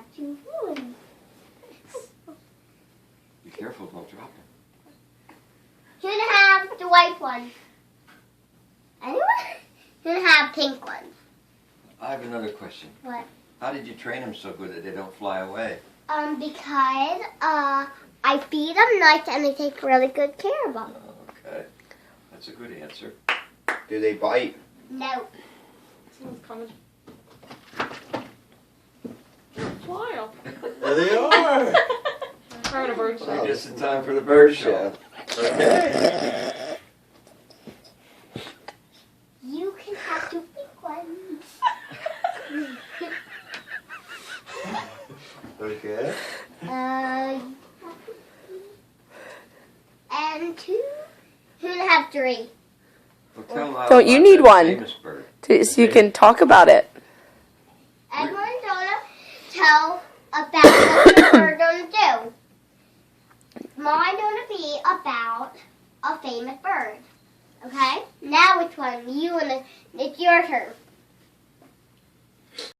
have to ruin. Be careful, don't drop it. Who'd have the white one? Anyone? Who'd have pink one? I have another question. What? How did you train them so good that they don't fly away? Because I feed them nice and I take really good care of them. Okay, that's a good answer. Do they bite? No. Someone's coming. Fly up. There they are. Having a bird show. Just in time for the bird show. Okay. You can have two pink ones. Okay. And two. Who'd have three? Well, tell 'em how Don't you about need that one? famous bird. So you can talk about it. Everyone's gonna tell about what you're gonna do. Mine's gonna be about a famous bird. Okay? Now which one? It's your turn.